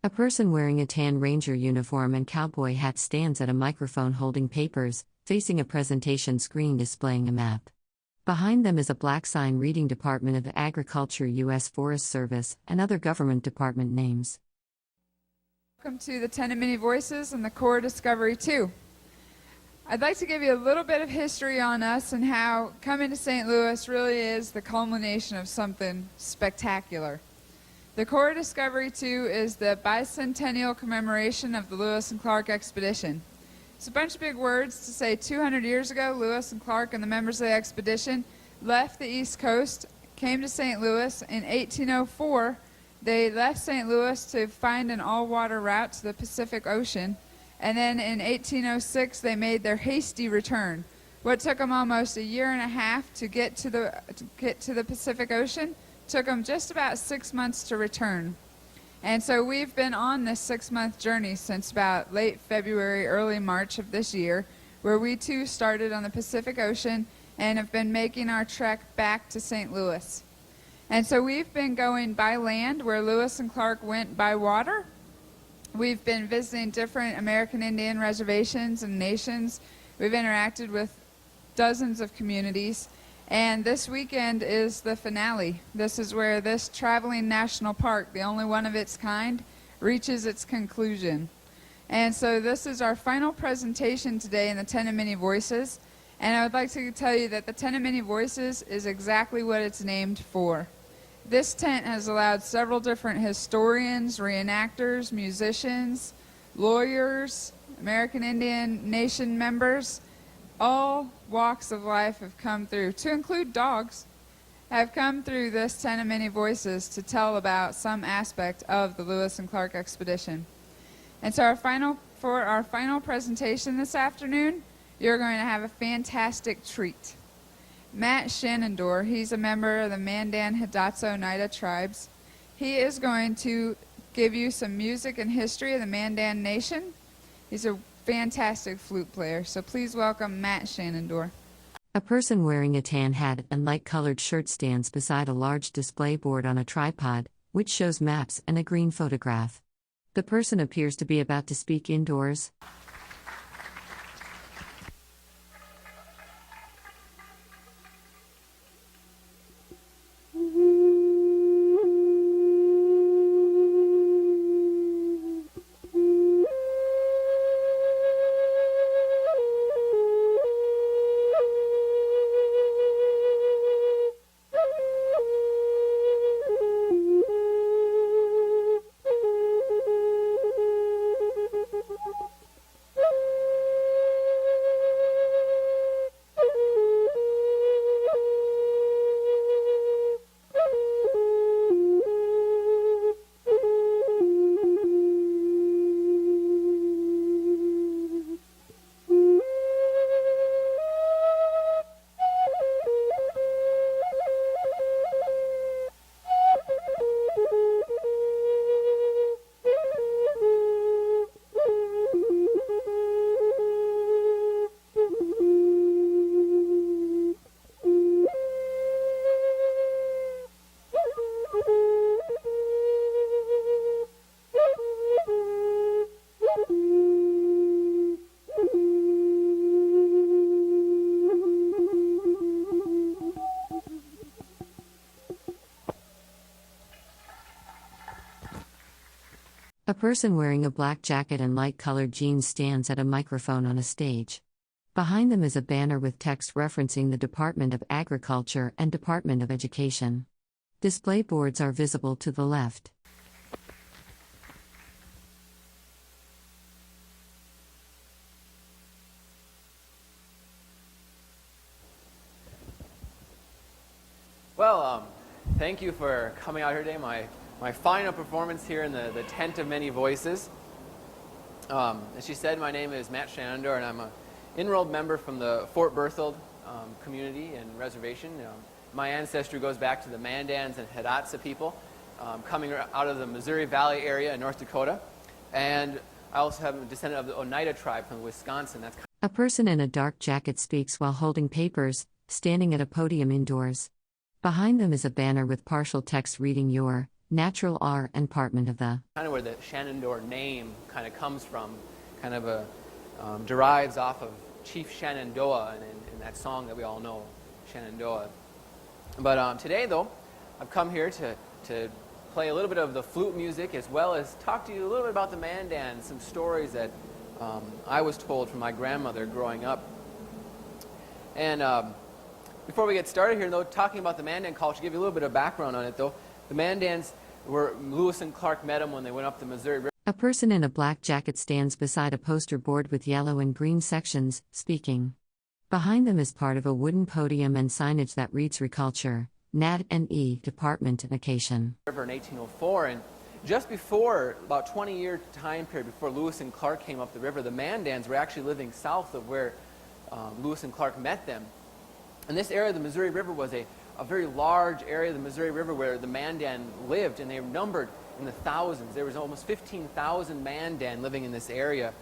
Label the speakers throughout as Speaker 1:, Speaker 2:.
Speaker 1: A person wearing a tan ranger uniform and cowboy hat stands at a microphone holding papers, facing a presentation screen displaying a map. Behind them is a black sign reading Department of Agriculture, U.S. Forest Service, and other government department names.
Speaker 2: Welcome to the 10 Mini Voices and the Core Discovery 2. I'd like to give you a little bit of history on us and how coming to St. Louis really is the culmination of something spectacular. The Core Discovery 2 is the bicentennial commemoration of the Lewis and Clark expedition. It's a bunch of big words to say 200 years ago, Lewis and Clark and the members of the expedition left the East Coast, came to St. Louis. In 1804, they left St. Louis to find an all-water route to the Pacific Ocean. And then in 1806, they made their hasty return. What took them almost a year and a half to get to the Pacific Ocean took them just about 6 months to return. And so we've been on this 6-month journey since about late February, early March of this year, where we too started on the Pacific Ocean and have been making our trek back to St. Louis. And so we've been going by land, where Lewis and Clark went by water. We've been visiting different American Indian reservations and nations. We've interacted with dozens of communities. And this weekend is the finale. This is where this traveling national park, the only one of its kind, reaches its conclusion. And so this is our final presentation today in the 10 Mini Voices. And I would like to tell you that the 10 Mini Voices is exactly what it's named for. This tent has allowed several different historians, reenactors, musicians, lawyers, American Indian Nation members, all walks of life have come through, to include dogs, have come through this 10 Mini Voices to tell about some aspect of the Lewis and Clark expedition. And so for our final presentation this afternoon, you're going to have a fantastic treat. Matt Schanandore, he's a member of the Mandan, Hidatsa, Oneida tribes. He is going to give you some music and history of the Mandan Nation. He's a fantastic flute player, so please welcome Matt Schanandore.
Speaker 1: A person wearing a tan hat and light-colored shirt stands beside a large display board on a tripod, which shows maps and a green photograph. The person appears to be about to speak indoors. A person wearing a black jacket and light-colored jeans stands at a microphone on a stage. Behind them is a banner with text referencing the Department of Agriculture and Department of Education. Display boards are visible to the left.
Speaker 3: Well, thank you for coming out here today. My final performance here in the Tent of Many Voices. As she said, my name is Matt Schanandore, and I'm an enrolled member from the Fort Berthold community and reservation. My ancestry goes back to the Mandans and Hidatsa people, coming out of the Missouri Valley area in North Dakota. And I also have a descendant of the Oneida tribe from Wisconsin.
Speaker 1: A person in a dark jacket speaks while holding papers, standing at a podium indoors. Behind them is a banner with partial text reading "Your natural R and department of the.
Speaker 3: Kind of where the Schanandore name kind of comes from, kind of derives off of Chief Shenandoah in that song that we all know, Shenandoah. But today, though, I've come here to play a little bit of the flute music as well as talk to you a little bit about the Mandan, some stories that I was told from my grandmother growing up. And before we get started here, though, talking about the Mandan culture, give you a little bit of background on it, though. The Mandans Lewis and Clark met them when they went up the Missouri River.
Speaker 1: A person in a black jacket stands beside a poster board with yellow and green sections, speaking. Behind them is part of a wooden podium and signage that reads Reculture, Nat and E, Department and Occasion.
Speaker 3: River in 1804, and just before, about 20-year time period before Lewis and Clark came up the river, the Mandans were actually living south of where Lewis and Clark met them. And this area of the Missouri River was a very large area of the Missouri River where the Mandan lived, and they were numbered in the thousands. There was almost 15,000 Mandan living in this area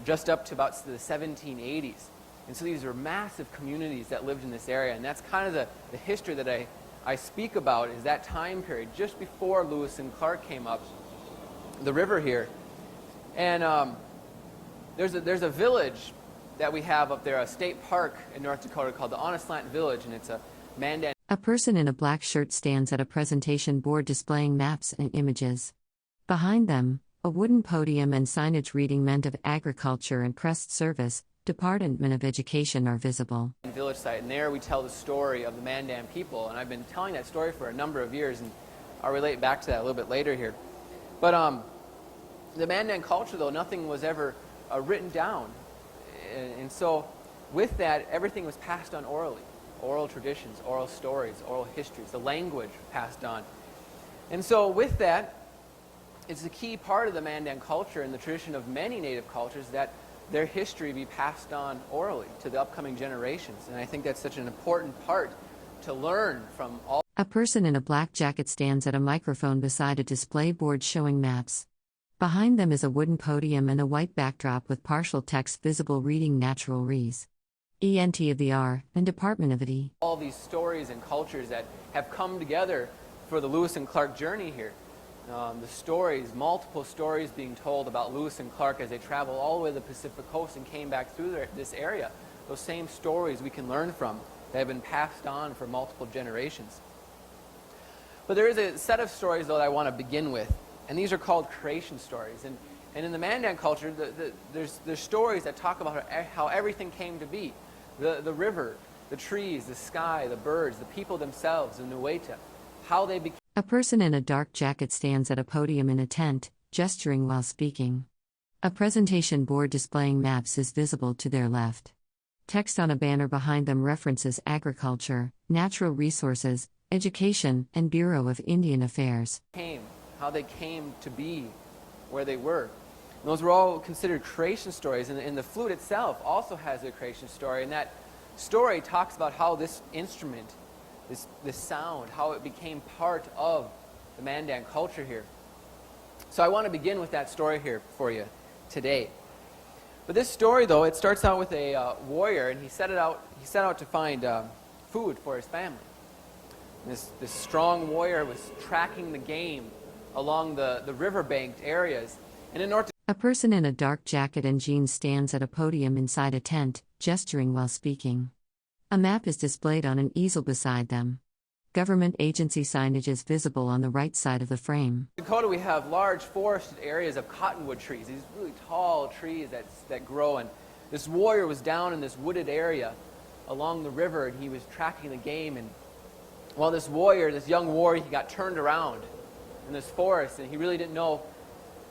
Speaker 3: just up to about the 1780s. And so these were massive communities that lived in this area, and that's kind of the history that I speak about, is that time period just before Lewis and Clark came up the river here. And there's a village that we have up there, a state park in North Dakota called the Onaslant Village, and it's a Mandan.
Speaker 1: A person in a black shirt stands at a presentation board displaying maps and images. Behind them, a wooden podium and signage reading Ment of Agriculture and Crest Service, Department of Education are visible.
Speaker 3: Village site, and there we tell the story of the Mandan people, and I've been telling that story for a number of years, and I'll relate back to that a little bit later here. But the Mandan culture, though, nothing was ever written down, and so with that, everything was passed on orally. Oral traditions, oral stories, oral histories, the language passed on. And so with that, it's a key part of the Mandan culture and the tradition of many native cultures that their history be passed on orally to the upcoming generations. And I think that's such an important part to learn from all.
Speaker 1: A person in a black jacket stands at a microphone beside a display board showing maps. Behind them is a wooden podium and a white backdrop with partial text visible reading Natural Res. ENT of the R, and Department of the E.
Speaker 3: All these stories and cultures that have come together for the Lewis and Clark journey here. The stories, multiple stories being told about Lewis and Clark as they traveled all the way to the Pacific coast and came back through this area. Those same stories we can learn from that have been passed on for multiple generations. But there is a set of stories, though, that I want to begin with, and these are called creation stories. And in the Mandan culture, there's stories that talk about how everything came to be. The river, the trees, the sky, the birds, the people themselves, the Oneida, how they became.
Speaker 1: A person in a dark jacket stands at a podium in a tent, gesturing while speaking. A presentation board displaying maps is visible to their left. Text on a banner behind them references agriculture, natural resources, education, and Bureau of Indian Affairs.
Speaker 3: How they came to be where they were. And those were all considered creation stories, and the flute itself also has a creation story, and that story talks about how this instrument, this sound, how it became part of the Mandan culture here. So I want to begin with that story here for you today. But this story, though, it starts out with a warrior, and he set out to find food for his family. And this strong warrior was tracking the game along the riverbanked areas, and in North.
Speaker 1: A person in a dark jacket and jeans stands at a podium inside a tent, gesturing while speaking. A map is displayed on an easel beside them. Government agency signage is visible on the right side of the frame.
Speaker 3: In Dakota, we have large forested areas of cottonwood trees, these really tall trees that grow, and this warrior was down in this wooded area along the river, and he was tracking the game, and while this young warrior, he got turned around in this forest, and he really didn't know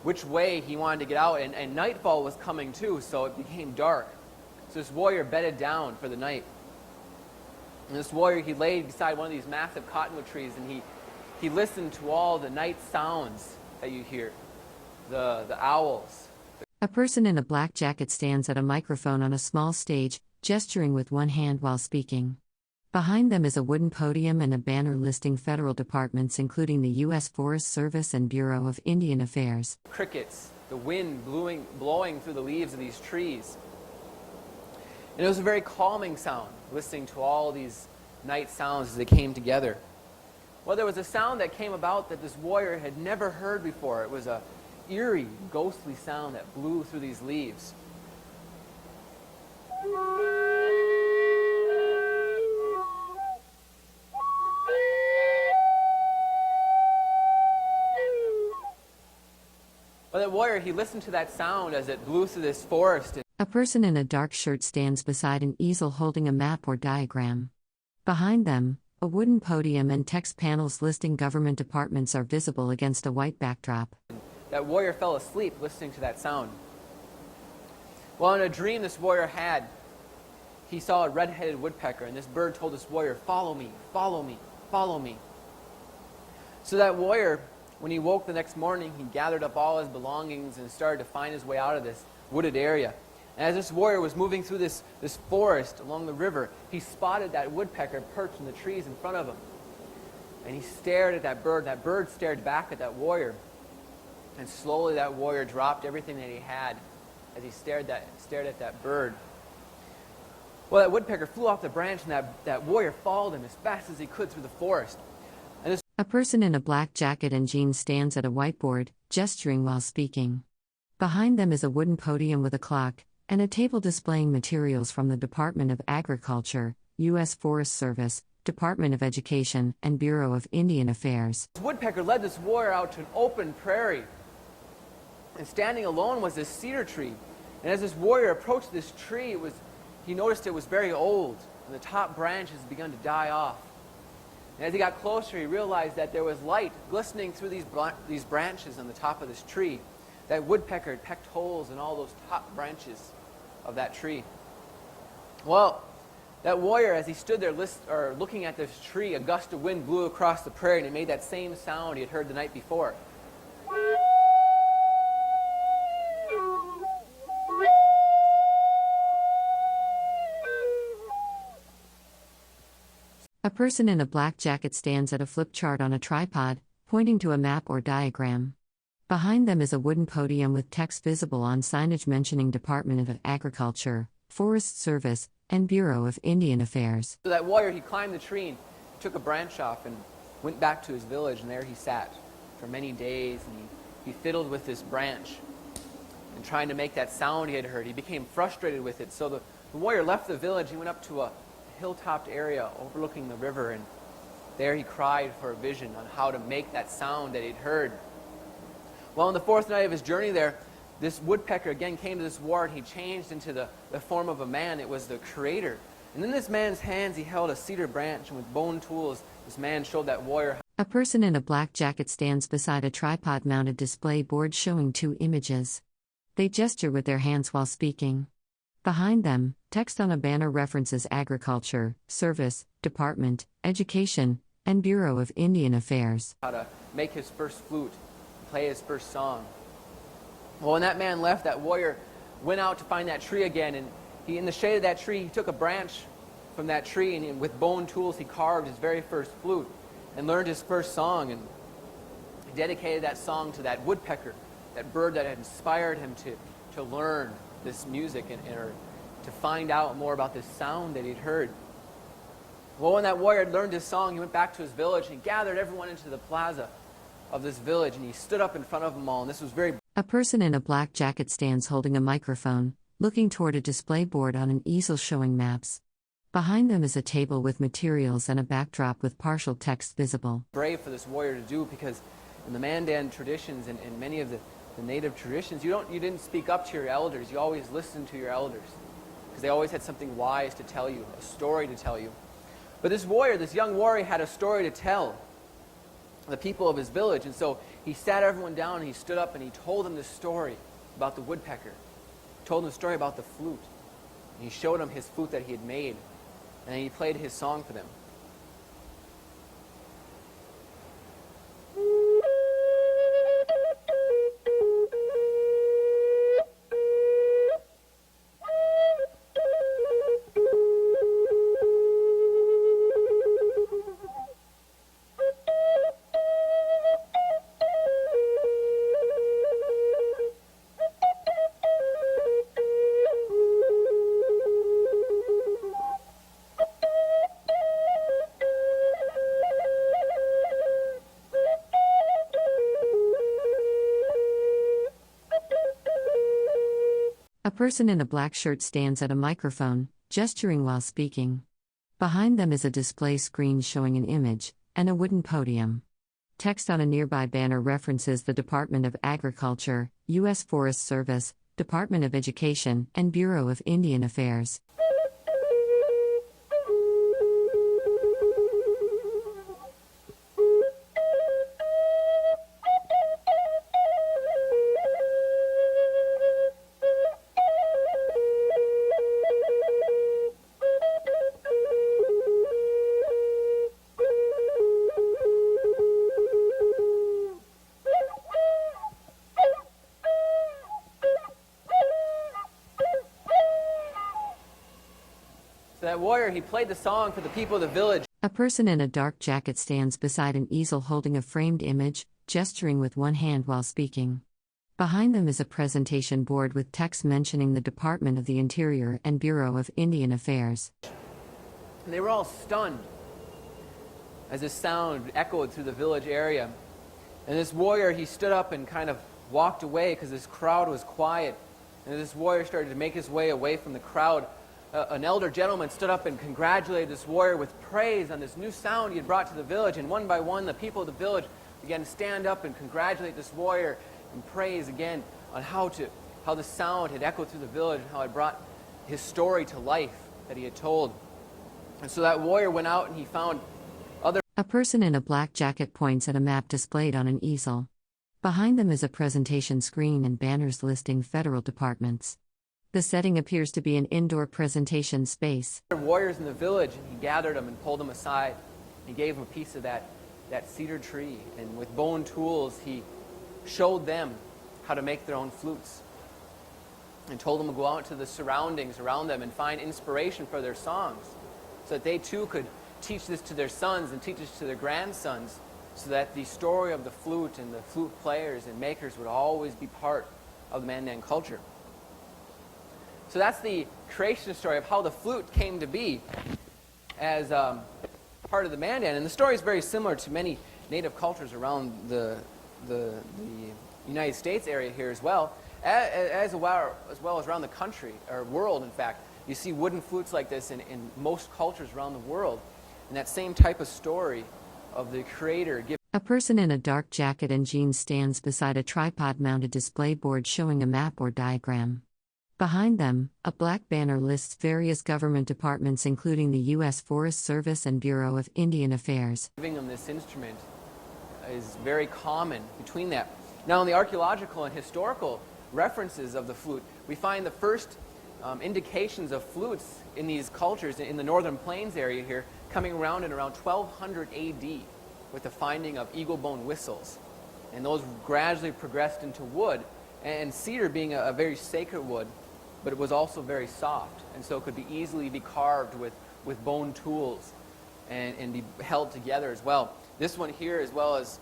Speaker 3: which way he wanted to get out, and nightfall was coming too, so it became dark. So this warrior bedded down for the night. And this warrior, he laid beside one of these massive cottonwood trees, and he listened to all the night sounds that you hear, the owls.
Speaker 1: A person in a black jacket stands at a microphone on a small stage, gesturing with one hand while speaking. Behind them is a wooden podium and a banner listing federal departments including the U.S. Forest Service and Bureau of Indian Affairs.
Speaker 3: Crickets, the wind blowing through the leaves of these trees. And it was a very calming sound, listening to all these night sounds as they came together. Well, there was a sound that came about that this warrior had never heard before. It was a eerie, ghostly sound that blew through these leaves. Well, that warrior, he listened to that sound as it blew through this forest.
Speaker 1: A person in a dark shirt stands beside an easel holding a map or diagram. Behind them, a wooden podium and text panels listing government departments are visible against a white backdrop.
Speaker 3: That warrior fell asleep listening to that sound. Well, in a dream this warrior had, he saw a red-headed woodpecker, and this bird told this warrior, "Follow me, follow me, follow me." So that warrior, when he woke the next morning, he gathered up all his belongings and started to find his way out of this wooded area. And as this warrior was moving through this forest along the river, he spotted that woodpecker perched in the trees in front of him. And he stared at that bird, and that bird stared back at that warrior. And slowly that warrior dropped everything that he had as he stared at that bird. Well, that woodpecker flew off the branch, and that warrior followed him as fast as he could through the forest. And this
Speaker 1: A person in a black jacket and jeans stands at a whiteboard, gesturing while speaking. Behind them is a wooden podium with a clock, and a table displaying materials from the Department of Agriculture, U.S. Forest Service, Department of Education, and Bureau of Indian Affairs.
Speaker 3: woodpecker led this warrior out to an open prairie. And standing alone was this cedar tree. And as this warrior approached this tree, he noticed it was very old, and the top branches had begun to die off. And as he got closer, he realized that there was light glistening through these branches on the top of this tree. That woodpecker had pecked holes in all those top branches of that tree. Well, that warrior, as he stood there looking at this tree, a gust of wind blew across the prairie, and it made that same sound he had heard the night before.
Speaker 1: A person in a black jacket stands at a flip chart on a tripod, pointing to a map or diagram. Behind them is a wooden podium with text visible on signage mentioning Department of Agriculture, Forest Service, and Bureau of Indian Affairs.
Speaker 3: So that warrior, he climbed the tree and took a branch off and went back to his village, and there he sat for many days, and he fiddled with this branch and trying to make that sound he had heard. He became frustrated with it, so the warrior left the village. He went up to a hilltopped area overlooking the river, and there he cried for a vision on how to make that sound that he'd heard. Well, on the fourth night of his journey there, this woodpecker again came to this warrior, and he changed into the form of a man. It was the Creator. And in this man's hands he held a cedar branch, and with bone tools this man showed that warrior.
Speaker 1: A person in a black jacket stands beside a tripod-mounted display board showing two images. They gesture with their hands while speaking. Behind them, text on a banner references Agriculture, Service, Department, Education, and Bureau of Indian Affairs.
Speaker 3: How to make his first flute, play his first song. Well, when that man left, that warrior went out to find that tree again, and in the shade of that tree, he took a branch from that tree, and with bone tools he carved his very first flute and learned his first song, and he dedicated that song to that woodpecker, that bird that had inspired him to learn this music or to find out more about this sound that he'd heard. Well, when that warrior had learned his song, he went back to his village and he gathered everyone into the plaza of this village, and he stood up in front of them all, and this was very...
Speaker 1: A person in a black jacket stands holding a microphone, looking toward a display board on an easel showing maps. Behind them is a table with materials and a backdrop with partial text visible.
Speaker 3: Brave for this warrior to do, because in the Mandan traditions and many of the native traditions, you didn't speak up to your elders. You always listened to your elders, because they always had something wise to tell you, a story to tell you. But this warrior, this young warrior, had a story to tell the people of his village, and so he sat everyone down and he stood up and he told them this story about the woodpecker. He told them the story about the flute. And he showed them his flute that he had made, and then he played his song for them.
Speaker 1: A person in a black shirt stands at a microphone, gesturing while speaking. Behind them is a display screen showing an image, and a wooden podium. Text on a nearby banner references the Department of Agriculture, U.S. Forest Service, Department of Education, and Bureau of Indian Affairs.
Speaker 3: So that warrior, he played the song for the people of the village.
Speaker 1: A person in a dark jacket stands beside an easel holding a framed image, gesturing with one hand while speaking. Behind them is a presentation board with text mentioning the Department of the Interior and Bureau of Indian Affairs.
Speaker 3: And they were all stunned as this sound echoed through the village area. And this warrior, he stood up and kind of walked away because this crowd was quiet. And as this warrior started to make his way away from the crowd, an elder gentleman stood up and congratulated this warrior with praise on this new sound he had brought to the village. And one by one, the people of the village began to stand up and congratulate this warrior and praise again on how the sound had echoed through the village and how it brought his story to life that he had told. And so that warrior went out and he found other...
Speaker 1: A person in a black jacket points at a map displayed on an easel. Behind them is a presentation screen and banners listing federal departments. The setting appears to be an indoor presentation space.
Speaker 3: Warriors in the village, and he gathered them and pulled them aside. He gave them a piece of that cedar tree, and with bone tools, he showed them how to make their own flutes and told them to go out to the surroundings around them and find inspiration for their songs so that they too could teach this to their sons and teach this to their grandsons so that the story of the flute and the flute players and makers would always be part of the Mandan culture. So that's the creation story of how the flute came to be as part of the Mandan. And the story is very similar to many native cultures around the United States area here as well as around the country, or world in fact. You see wooden flutes like this in most cultures around the world. And that same type of story of the creator giving...
Speaker 1: A person in a dark jacket and jeans stands beside a tripod-mounted display board showing a map or diagram. Behind them, a black banner lists various government departments including the U.S. Forest Service and Bureau of Indian Affairs.
Speaker 3: Giving them this instrument is very common between that. Now in the archaeological and historical references of the flute, we find the first indications of flutes in these cultures in the northern plains area here coming around in around 1200 AD with the finding of eagle bone whistles. And those gradually progressed into wood, and cedar being a very sacred wood, but it was also very soft, and so it could easily be carved with bone tools and be held together as well. This one here, as well as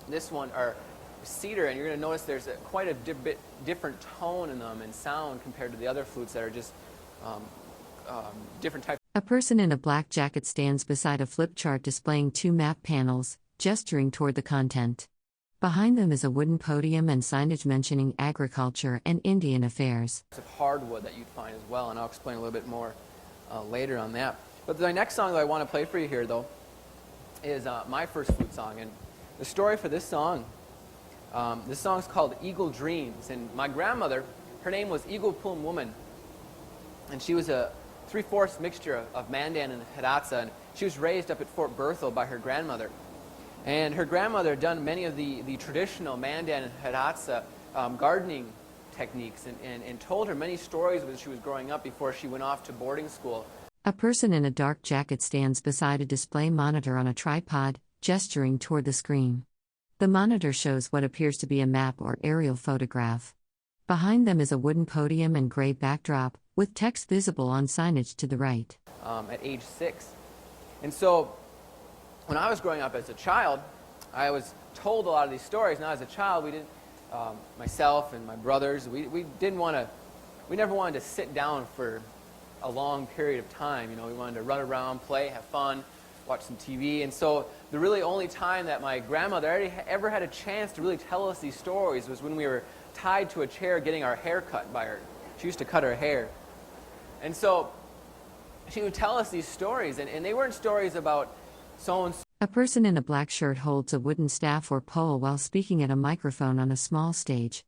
Speaker 3: this one, are cedar, and you're going to notice there's quite a bit different tone in them and sound compared to the other flutes that are just different types.
Speaker 1: A person in a black jacket stands beside a flip chart displaying two map panels, gesturing toward the content. Behind them is a wooden podium and signage mentioning agriculture and Indian affairs.
Speaker 3: Of hardwood that you'd find as well, and I'll explain a little bit more later on that. But the next song that I want to play for you here, though, is my first flute song. And the story for this song is called Eagle Dreams. And my grandmother, her name was Eagle Pulm Woman, and she was a 3/4 mixture of Mandan and Hidatsa, and she was raised up at Fort Berthold by her grandmother. And her grandmother had done many of the traditional Mandan and Hidatsa gardening techniques and told her many stories when she was growing up before she went off to boarding school.
Speaker 1: A person in a dark jacket stands beside a display monitor on a tripod, gesturing toward the screen. The monitor shows what appears to be a map or aerial photograph. Behind them is a wooden podium and gray backdrop, with text visible on signage to the right.
Speaker 3: At age 6. And so when I was growing up as a child, I was told a lot of these stories. Now as a child, we didn't, myself and my brothers, we never wanted to sit down for a long period of time. You know, we wanted to run around, play, have fun, watch some TV. And so the really only time that my grandmother ever had a chance to really tell us these stories was when we were tied to a chair getting our hair cut by her. She used to cut her hair. And so she would tell us these stories, and they weren't stories about so-and-so.
Speaker 1: A person in a black shirt holds a wooden staff or pole while speaking at a microphone on a small stage.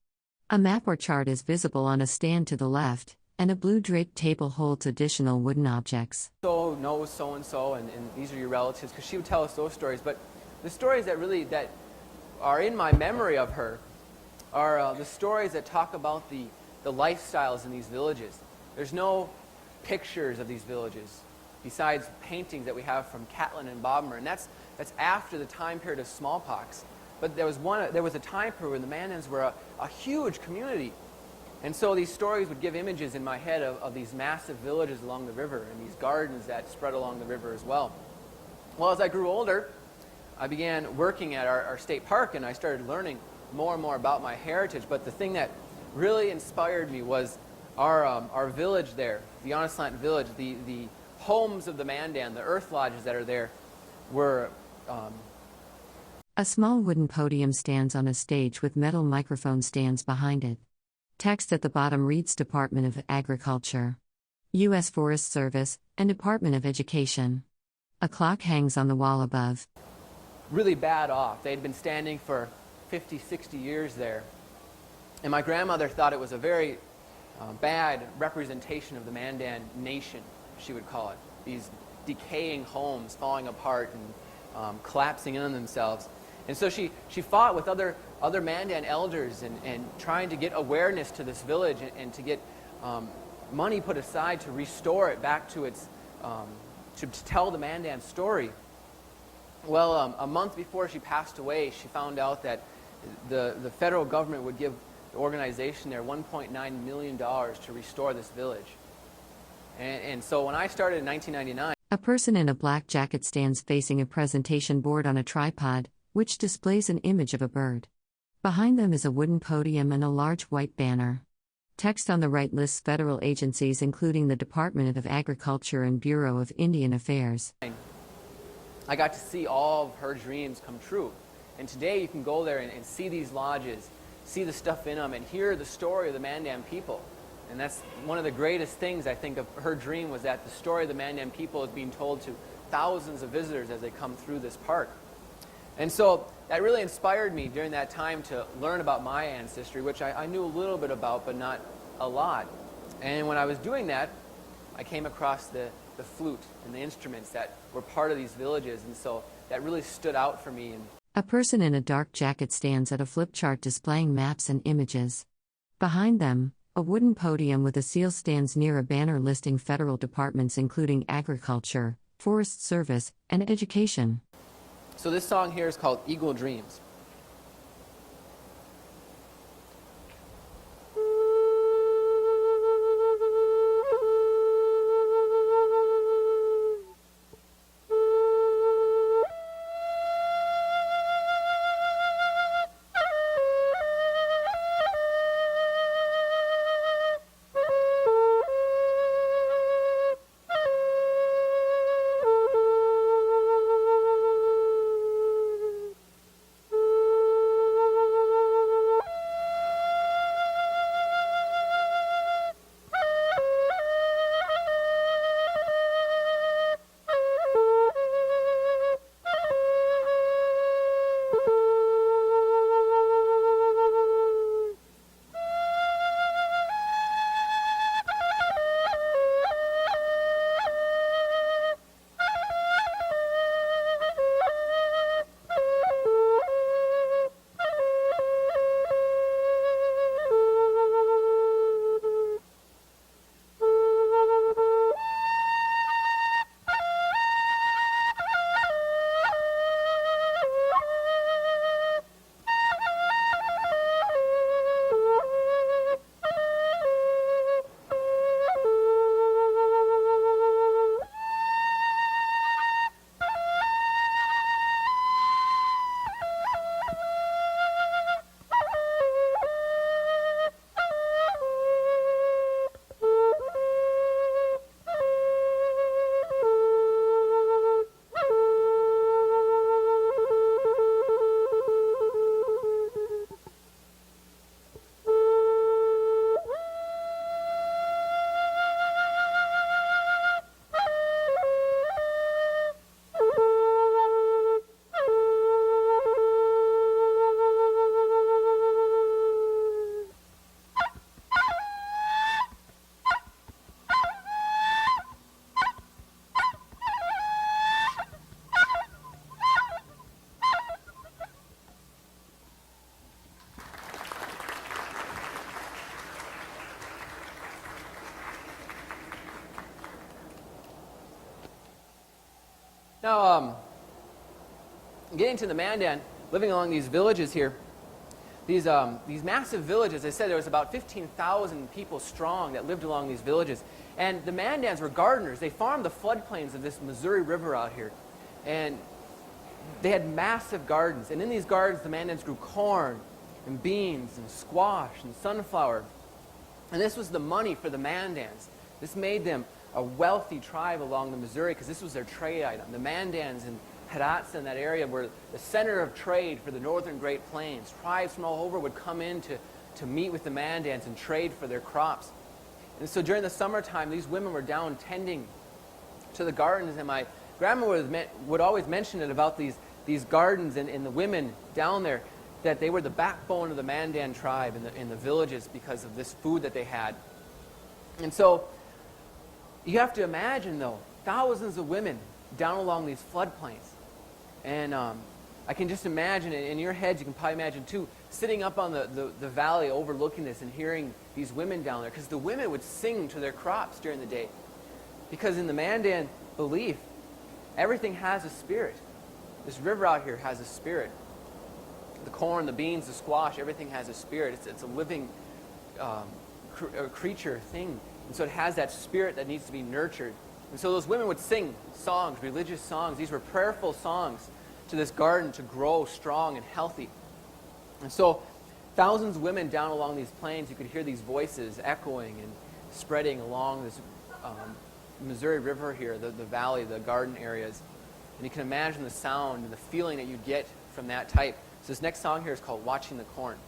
Speaker 1: A map or chart is visible on a stand to the left, and a blue draped table holds additional wooden objects.
Speaker 3: So knows so-and-so, and these are your relatives, because she would tell us those stories. But the stories that are in my memory of her are the stories that talk about the lifestyles in these villages. There's no pictures of these villages besides paintings that we have from Catlin and Bodmer, and that's after the time period of smallpox. But there was a time period when the Mandans were a huge community, and so these stories would give images in my head of these massive villages along the river and these gardens that spread along the river as well. Well, as I grew older, I began working at our state park, and I started learning more and more about my heritage. But the thing that really inspired me was our village there, the Onaslant village. The homes of the Mandan, the earth lodges that are there, were...
Speaker 1: A small wooden podium stands on a stage with metal microphone stands behind it. Text at the bottom reads Department of Agriculture, U.S. Forest Service, and Department of Education. A clock hangs on the wall above.
Speaker 3: Really bad off. They'd been standing for 50, 60 years there. And my grandmother thought it was a very bad representation of the Mandan nation, she would call it. These decaying homes falling apart and collapsing in on themselves. And so she fought with other Mandan elders and trying to get awareness to this village and to get money put aside to restore it back to its, to tell the Mandan story. Well, a month before she passed away, she found out that the federal government would give the organization there $1.9 million to restore this village. And so when I started in 1999...
Speaker 1: A person in a black jacket stands facing a presentation board on a tripod, which displays an image of a bird. Behind them is a wooden podium and a large white banner. Text on the right lists federal agencies including the Department of Agriculture and Bureau of Indian Affairs.
Speaker 3: I got to see all of her dreams come true. And today you can go there and see these lodges, see the stuff in them, and hear the story of the Mandan people. And that's one of the greatest things, I think, of her dream, was that the story of the Mandan people is being told to thousands of visitors as they come through this park. And so that really inspired me during that time to learn about my ancestry, which I knew a little bit about, but not a lot. And when I was doing that, I came across the flute and the instruments that were part of these villages, and so that really stood out for me.
Speaker 1: A person in a dark jacket stands at a flip chart displaying maps and images. Behind them, a wooden podium with a seal stands near a banner listing federal departments including Agriculture, Forest Service, and Education.
Speaker 3: So this song here is called Eagle Dreams. Now, getting to the Mandan, living along these villages here, these massive villages, as I said, there was about 15,000 people strong that lived along these villages. And the Mandans were gardeners. They farmed the floodplains of this Missouri River out here. And they had massive gardens. And in these gardens, the Mandans grew corn and beans and squash and sunflower. And this was the money for the Mandans. This made them a wealthy tribe along the Missouri because this was their trade item. The Mandans and Hidatsa in that area were the center of trade for the northern Great Plains. Tribes from all over would come in to meet with the Mandans and trade for their crops. And so during the summertime, these women were down tending to the gardens, and my grandma would always mention it about these gardens and the women down there, that they were the backbone of the Mandan tribe in the villages because of this food that they had. And so you have to imagine, though, thousands of women down along these floodplains. And I can just imagine, in your heads, you can probably imagine, too, sitting up on the valley overlooking this and hearing these women down there. Because the women would sing to their crops during the day. Because in the Mandan belief, everything has a spirit. This river out here has a spirit. The corn, the beans, the squash, everything has a spirit. It's a living creature thing. And so it has that spirit that needs to be nurtured. And so those women would sing songs, religious songs. These were prayerful songs to this garden to grow strong and healthy. And so thousands of women down along these plains, you could hear these voices echoing and spreading along this Missouri River here, the valley, the garden areas. And you can imagine the sound and the feeling that you get from that type. So this next song here is called Watching the Corn.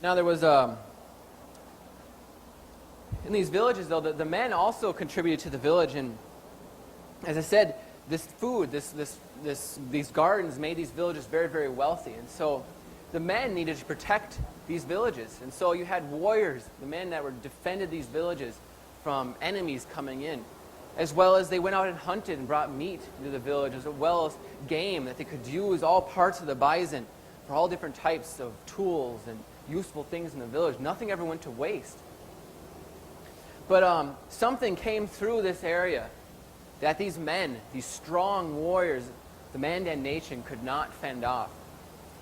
Speaker 3: Now there was, in these villages though, the men also contributed to the village, and as I said, this food, these gardens made these villages very, very wealthy, and so the men needed to protect these villages, and so you had warriors, the men that were defended these villages from enemies coming in, as well as they went out and hunted and brought meat into the village, as well as game that they could use, all parts of the bison, for all different types of tools and useful things in the village. Nothing ever went to waste. But something came through this area that these men, these strong warriors, the Mandan nation could not fend off.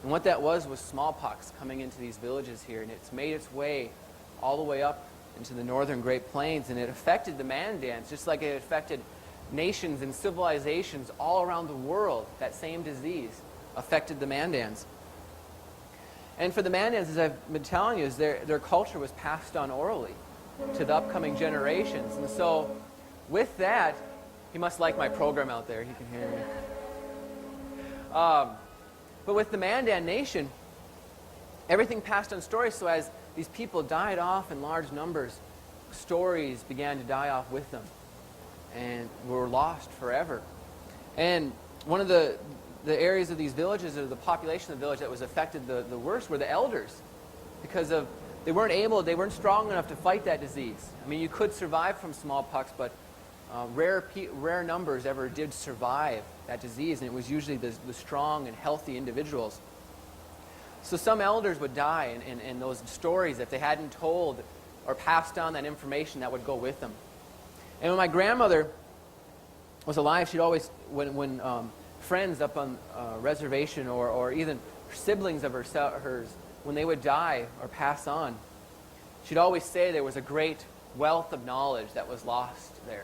Speaker 3: And what that was smallpox coming into these villages here, and it's made its way all the way up into the northern Great Plains, and it affected the Mandans just like it affected nations and civilizations all around the world. That same disease affected the Mandans. And for the Mandans, as I've been telling you, is their culture was passed on orally to the upcoming generations. And so with that, he must like my program out there. He can hear me. But with the Mandan nation, everything passed on stories. So as these people died off in large numbers, stories began to die off with them and were lost forever. And one of the areas of these villages, or the population of the village that was affected the worst, were the elders, because of they weren't strong enough to fight that disease. I mean, you could survive from smallpox, but rare numbers ever did survive that disease, and it was usually the strong and healthy individuals. So some elders would die, and those stories, if they hadn't told or passed on that information, that would go with them. And when my grandmother was alive, she'd always, when friends up on reservation or even siblings of hers, when they would die or pass on, she'd always say there was a great wealth of knowledge that was lost there.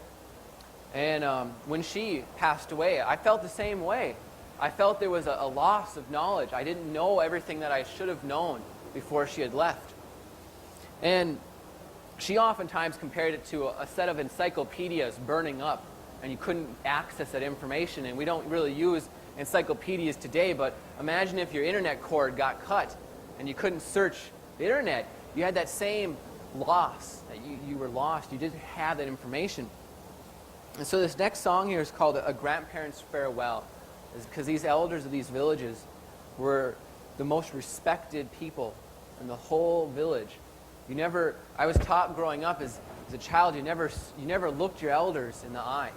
Speaker 3: And when she passed away, I felt the same way. I felt there was a loss of knowledge. I didn't know everything that I should have known before she had left. And she oftentimes compared it to a set of encyclopedias burning up, and you couldn't access that information. And we don't really use encyclopedias today, but imagine if your internet cord got cut and you couldn't search the internet. You had that same loss, that you were lost. You didn't have that information. And so this next song here is called A Grandparent's Farewell, because these elders of these villages were the most respected people in the whole village. I was taught growing up as a child, you never looked your elders in the eye.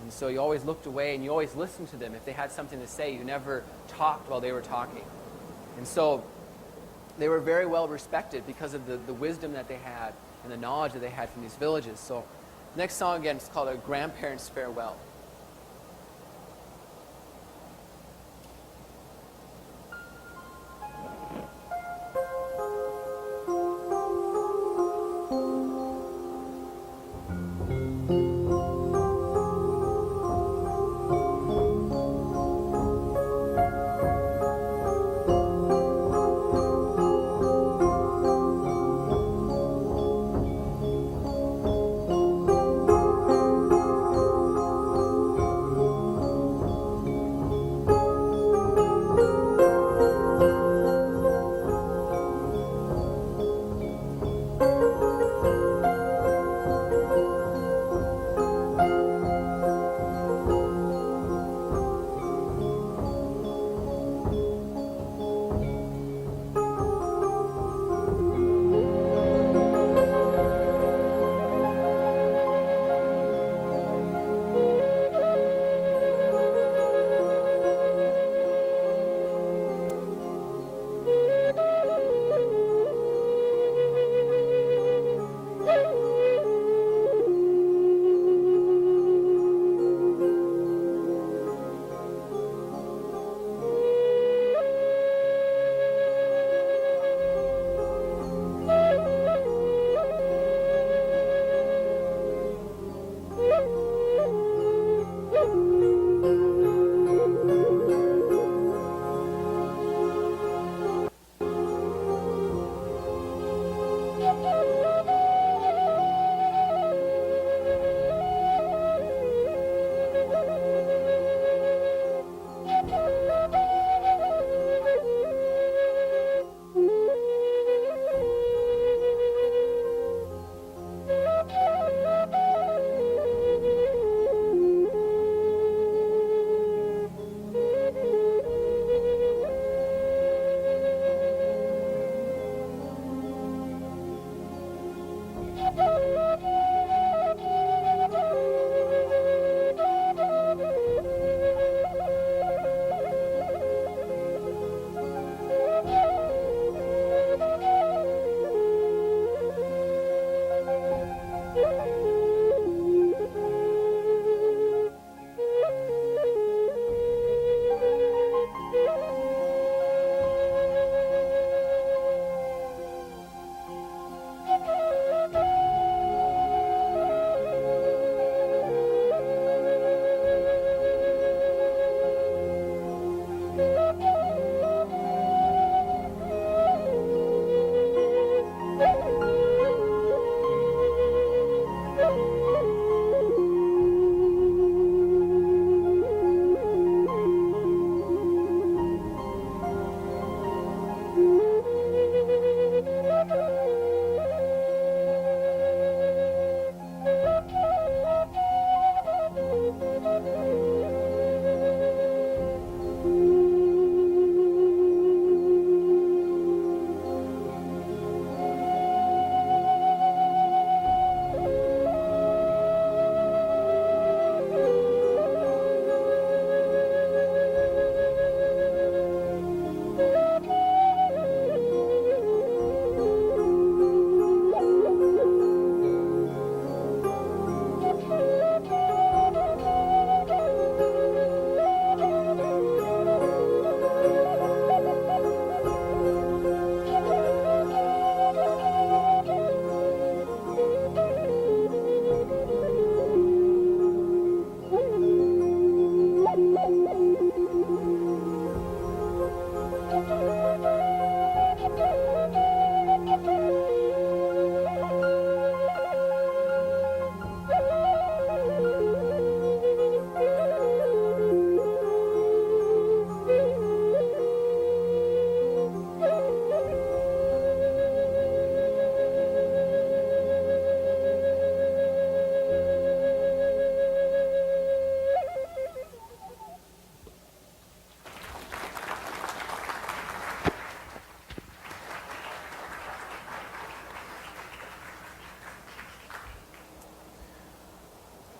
Speaker 3: And so you always looked away, and you always listened to them. If they had something to say, you never talked while they were talking. And so they were very well respected because of the wisdom that they had and the knowledge that they had from these villages. So the next song, again, is called A Grandparent's Farewell.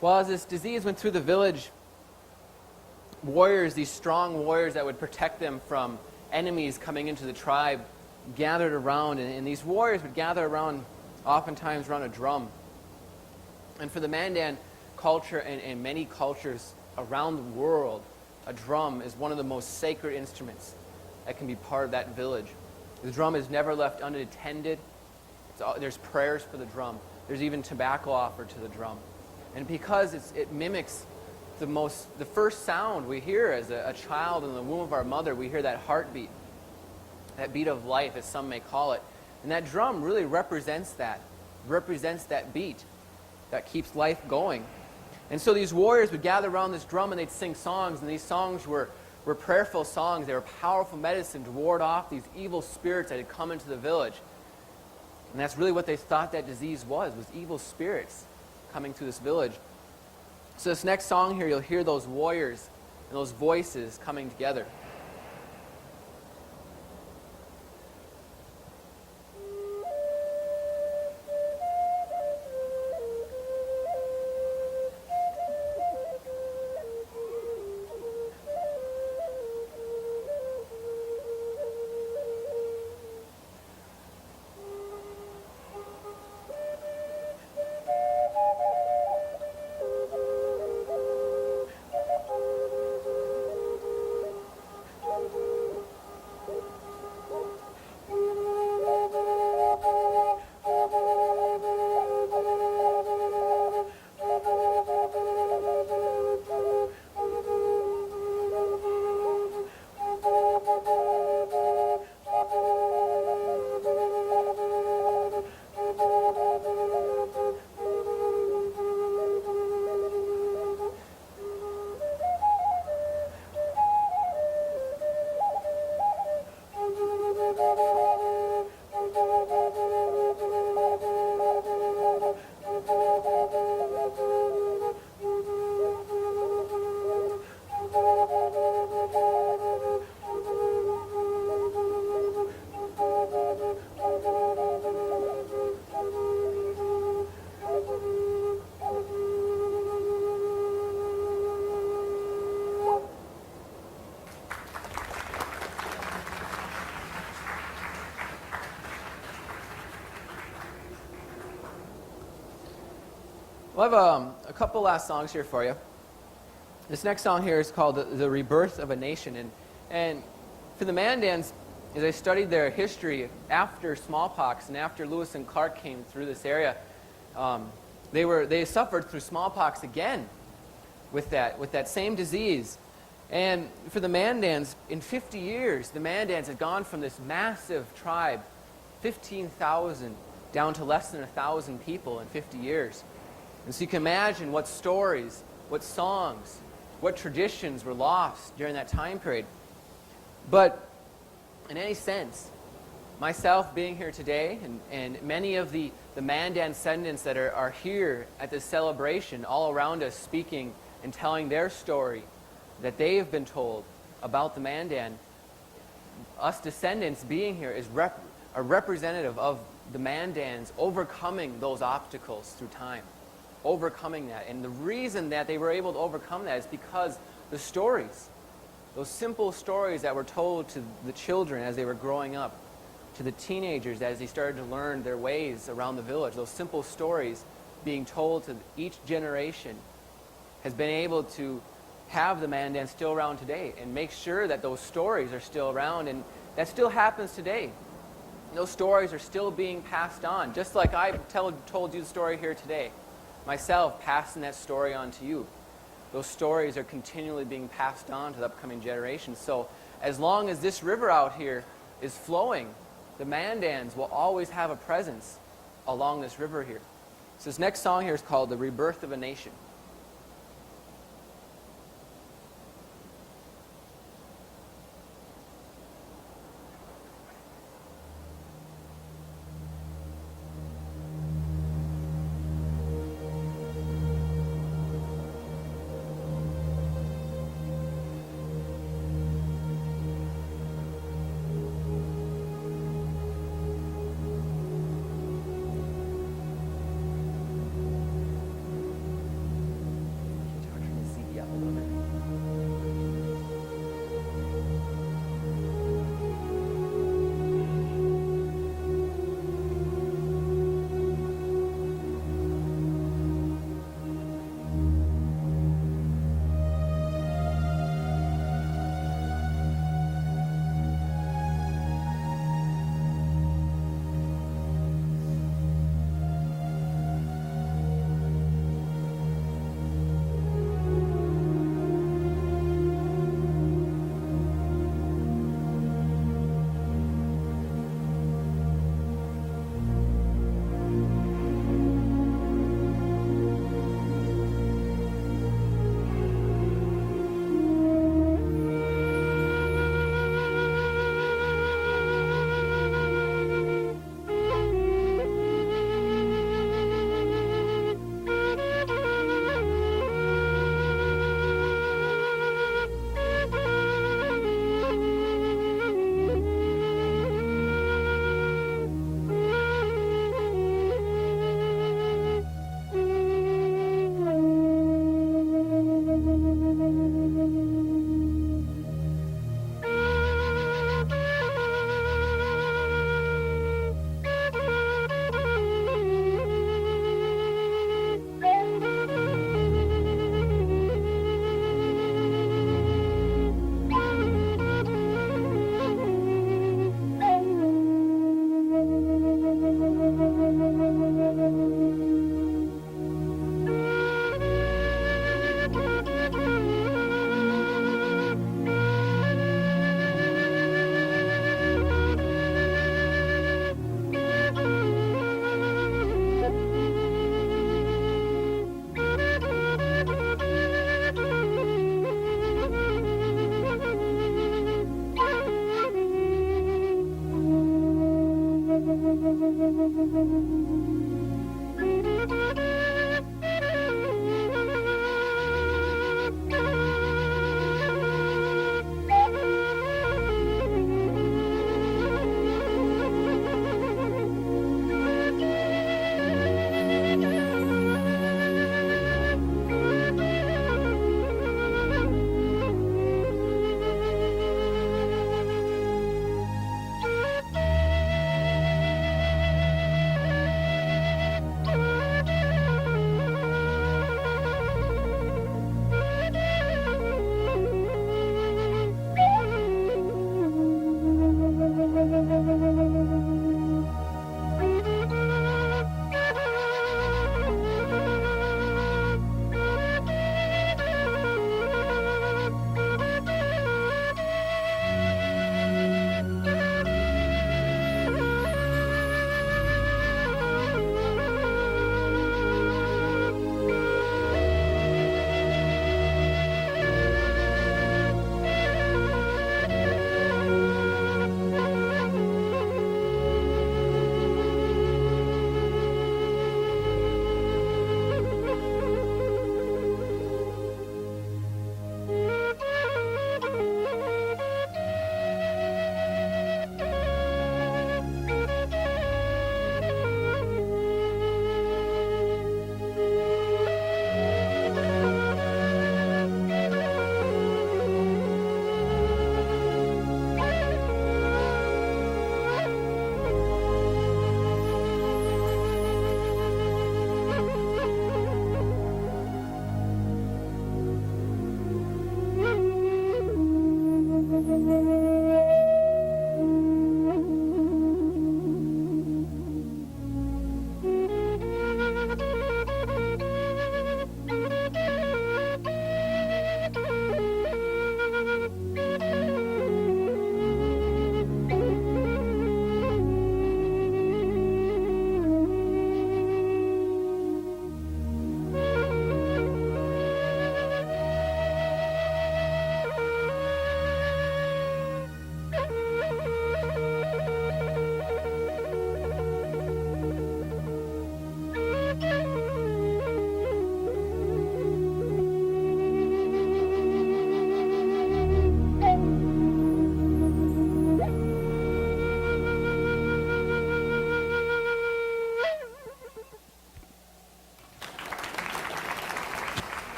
Speaker 3: Well, as this disease went through the village, warriors, these strong warriors that would protect them from enemies coming into the tribe, gathered around, and these warriors would gather around, oftentimes around a drum. And for the Mandan culture and many cultures around the world, a drum is one of the most sacred instruments that can be part of that village. The drum is never left unattended. There's prayers for the drum. There's even tobacco offered to the drum. And because it mimics the first sound we hear as a child in the womb of our mother, we hear that heartbeat, that beat of life, as some may call it. And that drum really represents that beat that keeps life going. And so these warriors would gather around this drum and they'd sing songs, and these songs were prayerful songs. They were powerful medicine to ward off these evil spirits that had come into the village. And that's really what they thought that disease was evil spirits coming through this village. So this next song here, you'll hear those warriors and those voices coming together. We'll have a couple last songs here for you. This next song here is called The Rebirth of a Nation. And for the Mandans, as I studied their history after smallpox and after Lewis and Clark came through this area, they suffered through smallpox again with that same disease. And for the Mandans, in 50 years, the Mandans had gone from this massive tribe, 15,000, down to less than 1,000 people in 50 years. And so you can imagine what stories, what songs, what traditions were lost during that time period. But in any sense, myself being here today and many of the Mandan descendants that are here at this celebration all around us speaking and telling their story that they have been told about the Mandan, us descendants being here is a representative of the Mandans overcoming those obstacles through time. Overcoming that. And the reason that they were able to overcome that is because the stories, those simple stories that were told to the children as they were growing up, to the teenagers as they started to learn their ways around the village, those simple stories being told to each generation has been able to have the Mandan still around today and make sure that those stories are still around, and that still happens today. Those stories are still being passed on, just like I told you the story here today. Myself passing that story on to you. Those stories are continually being passed on to the upcoming generations. So as long as this river out here is flowing, the Mandans will always have a presence along this river here. So this next song here is called The Rebirth of a Nation.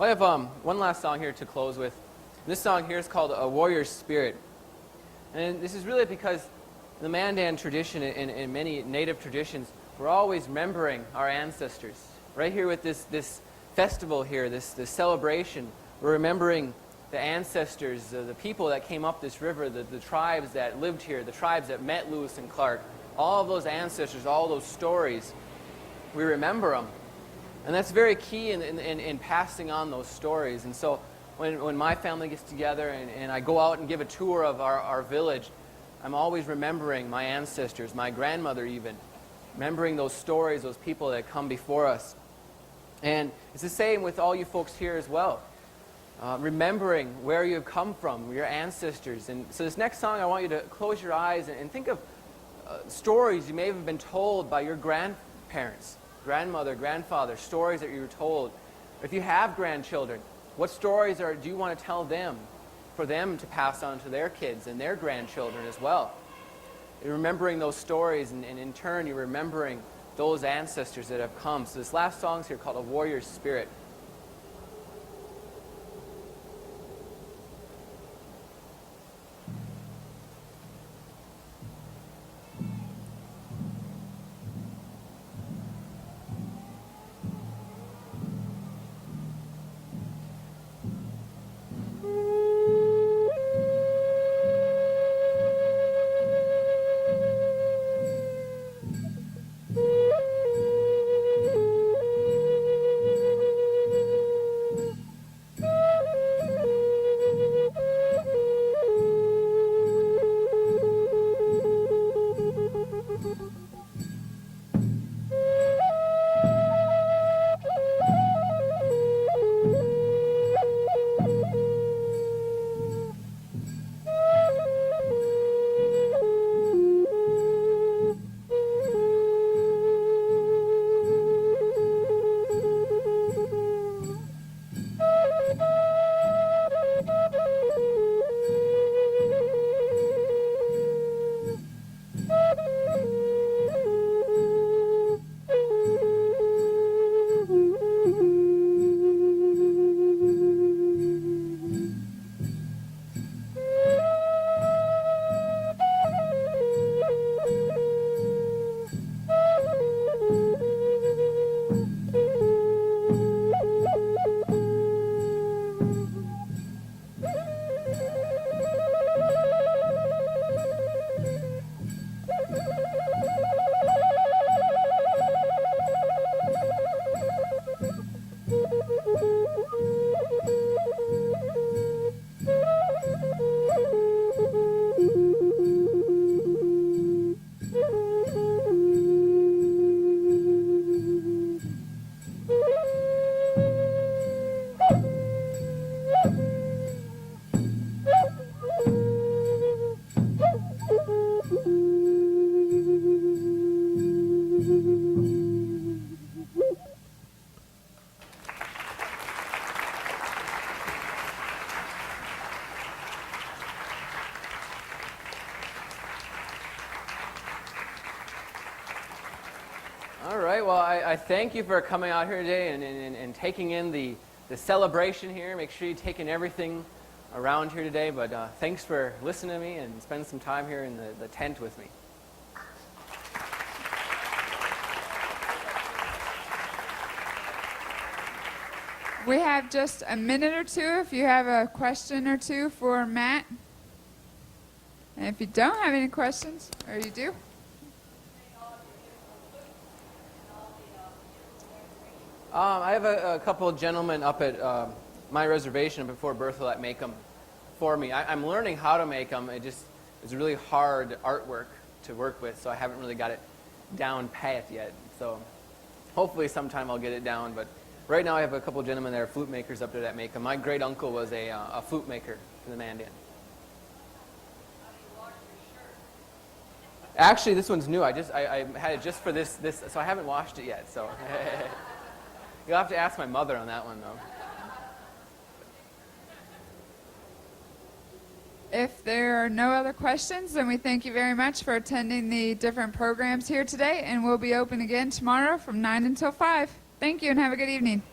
Speaker 3: Well, I have one last song here to close with. This song here is called A Warrior's Spirit. And this is really because the Mandan tradition and many native traditions, we're always remembering our ancestors. Right here with this festival here, this celebration, we're remembering the ancestors, the people that came up this river, the tribes that lived here, the tribes that met Lewis and Clark. All of those ancestors, all those stories, we remember them. And that's very key in passing on those stories. And so when my family gets together and I go out and give a tour of our village, I'm always remembering my ancestors, my grandmother even, remembering those stories, those people that come before us. And it's the same with all you folks here as well. Remembering where you've come from, your ancestors. And so this next song, I want you to close your eyes and think of stories you may have been told by your grandparents, grandmother, grandfather, stories that you were told. If you have grandchildren, what stories do you want to tell them for them to pass on to their kids and their grandchildren as well? You're remembering those stories, and in turn, you're remembering those ancestors that have come. So this last song's here called A Warrior's Spirit. All right, well, I thank you for coming out here today and taking in the celebration here. Make sure you take in everything around here today. But thanks for listening to me and spending some time here in the tent with me.
Speaker 2: We have just a minute or two if you have a question or two for Matt. And if you don't have any questions, or you do?
Speaker 3: I have a couple of gentlemen up at my reservation up at Fort Berthold that make them for me. I'm learning how to make them. It's really hard artwork to work with, so I haven't really got it down pat yet. So hopefully sometime I'll get it down. But right now I have a couple of gentlemen that are flute makers up there that make them. My great uncle was a flute maker in the Mandan. Actually, this one's new. I had it just for this, so I haven't washed it yet. So you'll have to ask my mother on that one, though.
Speaker 2: If there are no other questions, then we thank you very much for attending the different programs here today, and we'll be open again tomorrow from 9 until 5. Thank you and have a good evening.